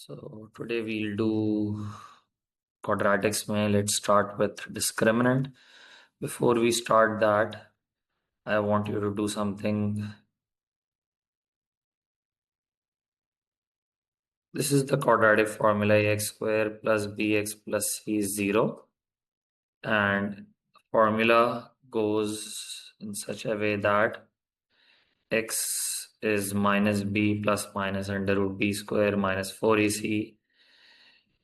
So today we'll do quadratics. Let's start with discriminant. Before we start that, I want you to do something. This is the quadratic formula: x square plus bx plus c is 0. And formula goes in such a way that x is minus b plus minus under root b square minus 4ac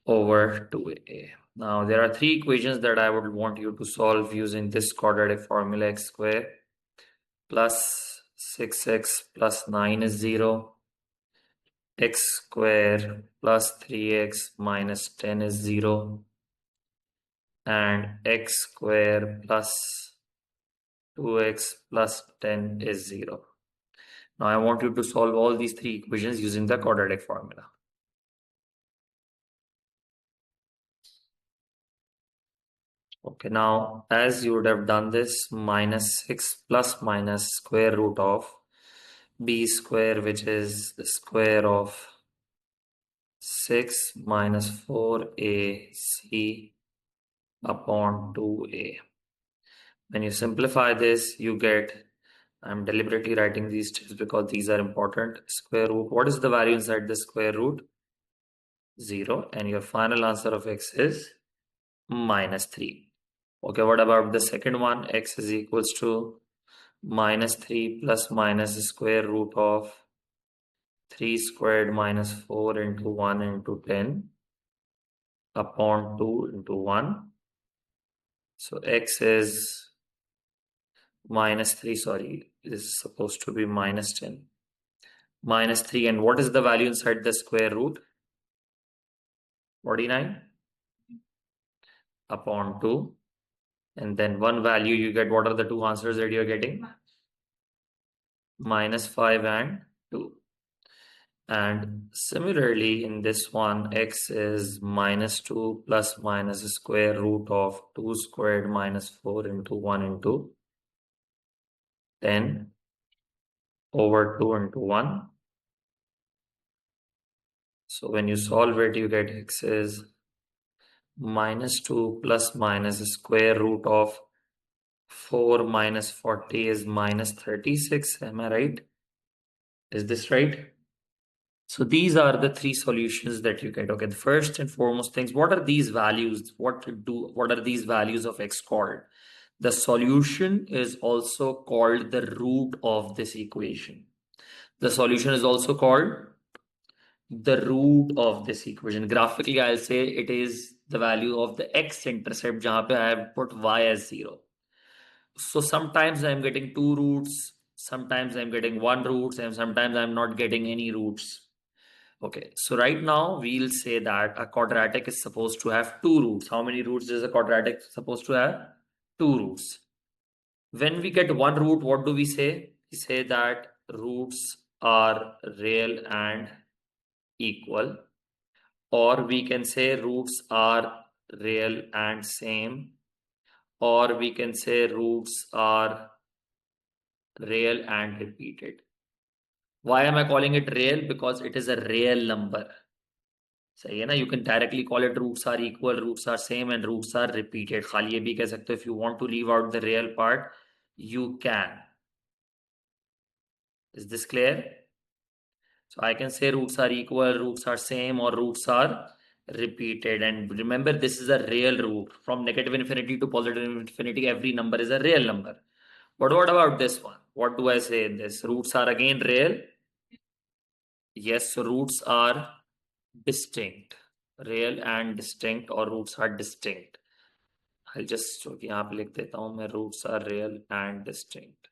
over 2a. Now there are three equations that I would want you to solve using this quadratic formula: x square plus 6x plus 9 is 0, x square plus 3x minus 10 is 0, and x square plus 2x plus 10 is 0. Now I want you to solve all these three equations using the quadratic formula. Okay, now as you would have done this, minus 6 plus minus square root of b square, which is the square of 6 minus 4ac upon 2a. When you simplify this, you get, I'm deliberately writing these steps because these are important, square root. What is the value inside the square root? 0. And your final answer of x is minus 3. Okay, what about the second one? X is equals to minus 3 plus minus square root of 3 squared minus 4 into 1 into 10 upon 2 into 1. So x is minus 3, sorry, this is supposed to be minus 10. Minus 3, and what is the value inside the square root? 49 upon 2. And then one value you get. What are the two answers that you're getting? Minus 5 and 2. And similarly in this one, x is minus 2 plus minus square root of 2 squared minus 4 into 1 into 10 over 2 into 1. So when you solve it, you get x is minus 2 plus minus square root of 4 minus 40 is minus 36. Am I right? Is this right? So these are the three solutions that you get. Okay, the first and foremost things, what are these values? What are these values of x called? The solution is also called the root of this equation. The solution is also called the root of this equation. Graphically, I'll say it is the value of the x-intercept, jahan pe I have put y as 0. So sometimes I'm getting two roots, sometimes I'm getting one root, and sometimes I'm not getting any roots. Okay, so right now we'll say that a quadratic is supposed to have two roots. How many roots is a quadratic supposed to have? Two roots. When we get one root, what do we say? We say that roots are real and equal, or we can say roots are real and same, or we can say roots are real and repeated. Why am I calling it real? Because it is a real number. So you can directly call it roots are equal, roots are same, and roots are repeated. खाली ये भी कह सकते हो, if you want to leave out the real part, you can. Is this clear? So I can say roots are equal, roots are same, or roots are repeated. And remember, this is a real root. From negative infinity to positive infinity, every number is a real number. But what about this one? What do I say in this? Roots are again real. Yes, roots are distinct. Real and distinct, or roots are distinct. I'll just यहाँ पे लिख देता हूँ मैं, roots are real and distinct.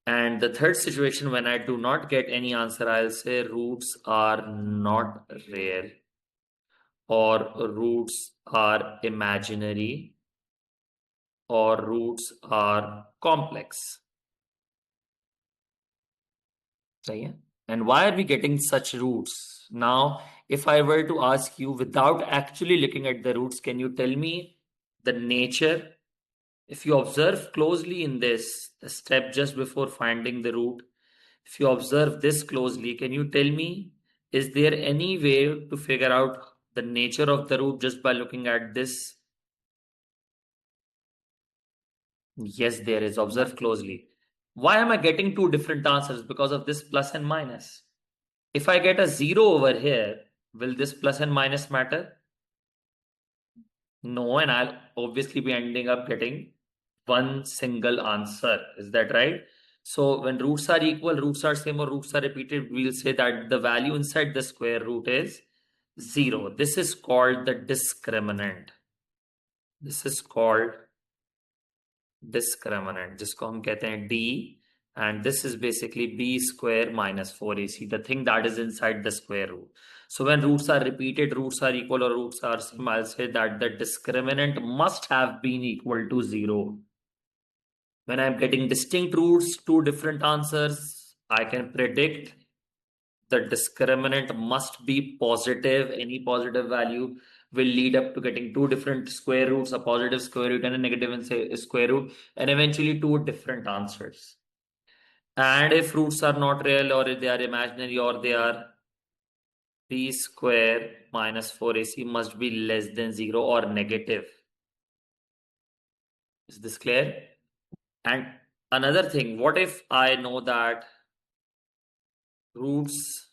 And the third situation, when I do not get any answer, I'll say roots are not real, or roots are imaginary, or roots are complex. And why are we getting such roots? Now, if I were to ask you without actually looking at the roots, can you tell me the nature? If you observe closely in this, the step just before finding the root, if you observe this closely, can you tell me Is there any way to figure out the nature of the root just by looking at this? Yes, there is. Observe closely. Why am I getting two different answers? Because of this plus and minus. If I get a 0 over here, will this plus and minus matter? No, and I'll obviously be ending up getting one single answer. Is that right? So when roots are equal, roots are same, or roots are repeated, we'll say that the value inside the square root is 0. This is called the discriminant. This is called discriminant, जिसको हम कहते हैं D, and this is basically B square minus 4AC, the thing that is inside the square root. So when roots are repeated, roots are equal, or roots are same, I'll say that the discriminant must have been equal to 0. When I'm getting distinct roots, two different answers, I can predict the discriminant must be positive. Any positive value will lead up to getting two different square roots, a positive square root and a negative square root, and eventually two different answers. And if roots are not real, or if they are imaginary, or they are b square minus 4ac must be less than 0 or negative. Is this clear? And another thing, what if I know that roots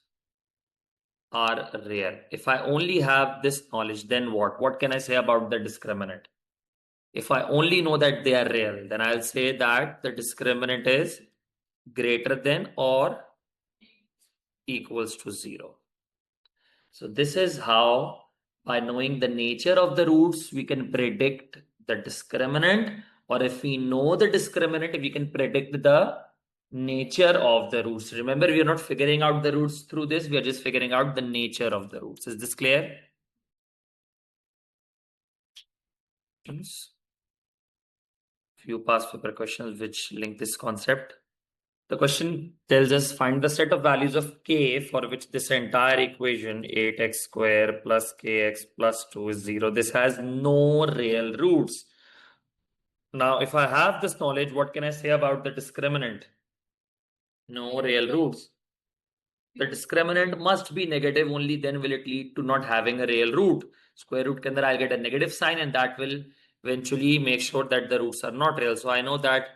are rare? If I only have this knowledge, then what? What can I say about the discriminant? If I only know that they are rare, then I'll say that the discriminant is greater than or equals to 0. So this is how, by knowing the nature of the roots, we can predict the discriminant, or if we know the discriminant, we can predict the nature of the roots. Remember, we are not figuring out the roots through this, we are just figuring out the nature of the roots. Is this clear? Few past paper questions which link this concept. The question tells us find the set of values of k for which this entire equation 8x square plus kx plus 2 is 0. This has no real roots. Now, if I have this knowledge, what can I say about the discriminant? No real roots. The discriminant must be negative, only then will it lead to not having a real root. Square root ke andar I'll get a negative sign, and that will eventually make sure that the roots are not real. So I know that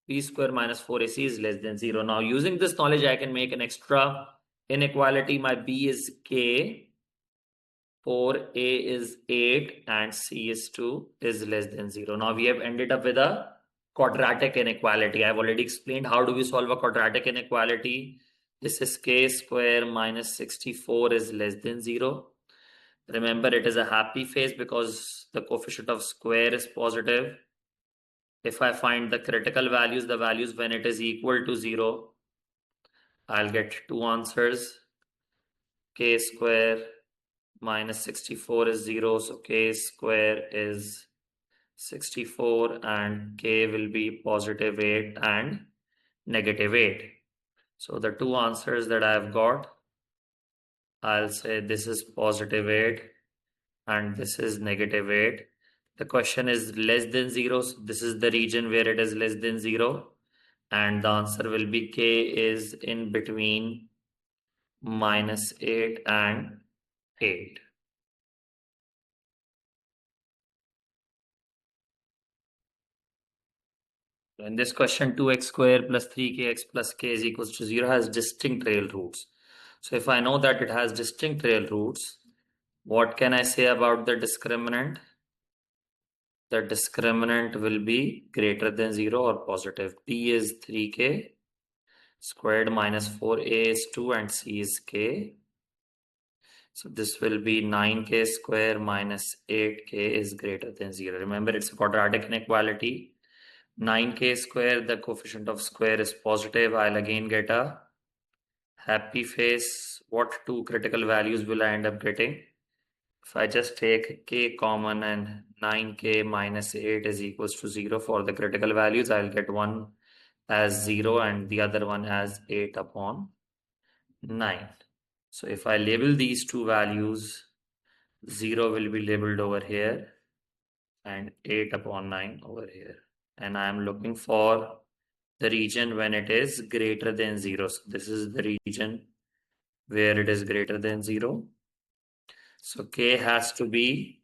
b square minus 4ac is less than 0. Now using this knowledge, I can make an extra inequality. My b is k, 4a is 8, and c is 2 is less than 0. Now we have ended up with a quadratic inequality. I've already explained how do we solve a quadratic inequality. This is k square minus 64 is less than 0. Remember, it is a happy phase because the coefficient of square is positive. If I find the critical values, the values when it is equal to 0, I'll get two answers. K square minus 64 is 0, so k square is 64, and k will be positive 8 and negative 8. So the two answers that I've got, I'll say this is positive 8 and this is negative 8. The question is less than 0, so this is the region where it is less than 0, and the answer will be k is in between minus 8 and 8. In this question, 2x square plus 3kx plus k is equals to 0 has distinct real roots. So if I know that it has distinct real roots, what can I say about the discriminant? The discriminant will be greater than 0 or positive. p is 3k squared minus 4a is 2 and c is k. So this will be 9k square minus 8k is greater than 0. Remember, it's a quadratic inequality. 9k square, the coefficient of square is positive. I'll again get a happy face. What two critical values will I end up getting? If I just take k common and 9k minus 8 is equals to 0 for the critical values, I'll get one as 0 and the other one as 8 upon 9. So if I label these two values, 0 will be labeled over here and 8 upon 9 over here. And I am looking for the region when it is greater than 0. So this is the region where it is greater than 0. So k has to be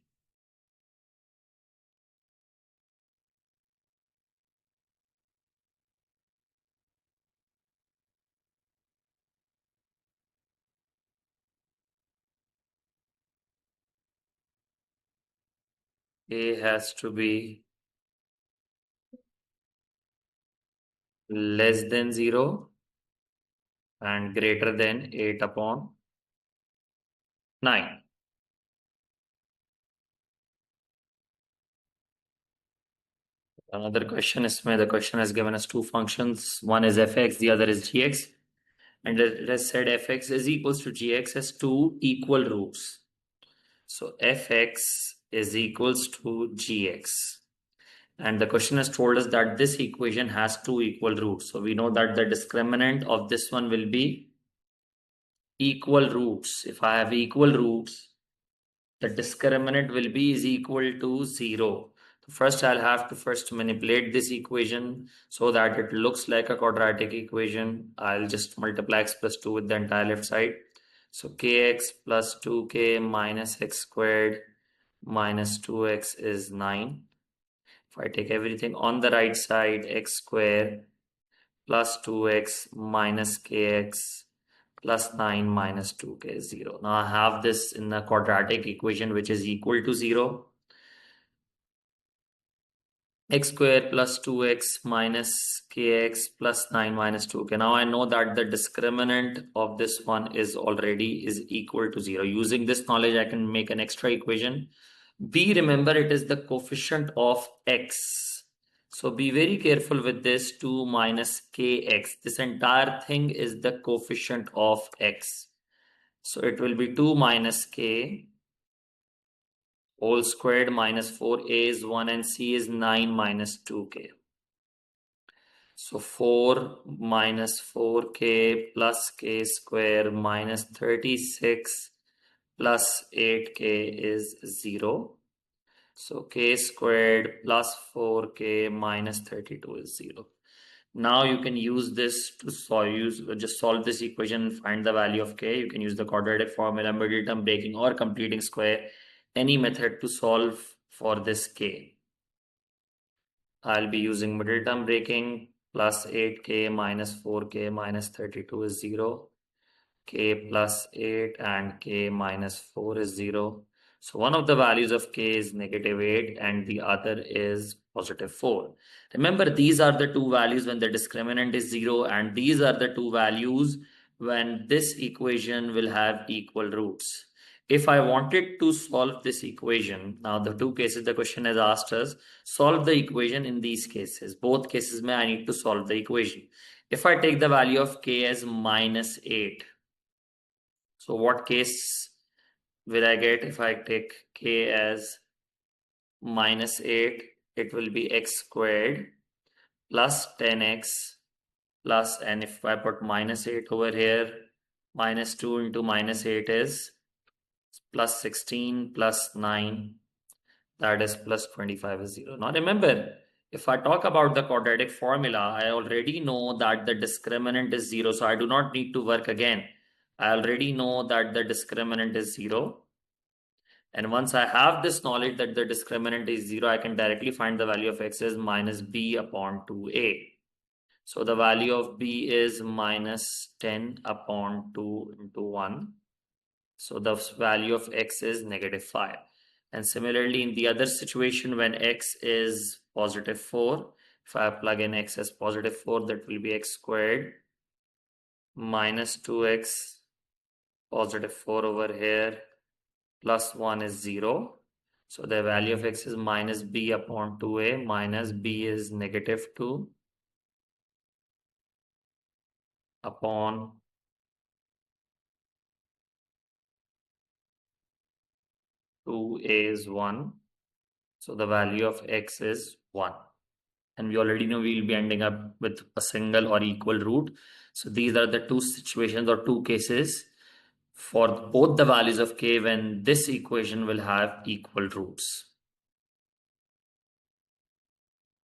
less than 0 and greater than 8 upon 9. Another question is, the question has given us two functions. One is fx, the other is gx. And it has said fx is equals to gx has two equal roots. So fx is equals to gx. And the question has told us that this equation has two equal roots. So we know that the discriminant of this one will be equal roots. If I have equal roots, the discriminant will be is equal to 0. So first I'll have to first manipulate this equation so that it looks like a quadratic equation. I'll just multiply x plus 2 with the entire left side. So kx plus 2k minus x squared minus 2x is 9. If I take everything on the right side, x squared plus 2x minus kx plus 9 minus 2k is 0. Now I have this in the quadratic equation which is equal to 0. X squared plus 2x minus kx plus 9 minus 2k. Now I know that the discriminant of this one is equal to 0. Using this knowledge, I can make an extra equation. B, remember, it is the coefficient of x. So be very careful with this 2 minus kx. This entire thing is the coefficient of x. So it will be 2 minus k whole squared minus 4a is 1 and c is 9 minus 2k. So 4 minus 4k plus k square minus 36 plus 8k is 0. So k squared plus 4k minus 32 is 0. Now you can use this to solve this equation and find the value of k. You can use the quadratic formula, middle term breaking, or completing square, any method to solve for this k. I'll be using middle term breaking. Plus 8k minus 4k minus 32 is 0. K plus 8 and k minus 4 is 0. So one of the values of k is negative 8 and the other is positive 4. Remember, these are the two values when the discriminant is 0, and these are the two values when this equation will have equal roots. If I wanted to solve this equation, now the two cases the question has asked us, solve the equation in these cases. Both cases I need to solve the equation. If I take the value of k as minus 8, so what case will I get if I take k as minus 8? It will be x squared plus 10x plus, and if I put minus 8 over here, minus 2 into minus 8 is plus 16 plus 9, that is plus 25 is 0. Now remember, if I talk about the quadratic formula, I already know that the discriminant is 0, so I do not need to work again. I already know that the discriminant is 0. And once I have this knowledge that the discriminant is 0, I can directly find the value of x is minus b upon 2a. So the value of b is minus 10 upon 2 into 1. So the value of x is negative 5. And similarly, in the other situation, when x is positive 4, if I plug in x as positive 4, that will be x squared minus 2x positive 4 over here plus 1 is 0. So the value of x is minus b upon 2a, minus b is negative 2 upon 2a is 1. So the value of x is 1. And we already know we will be ending up with a single or equal root. So these are the two situations or two cases for both the values of k when this equation will have equal roots.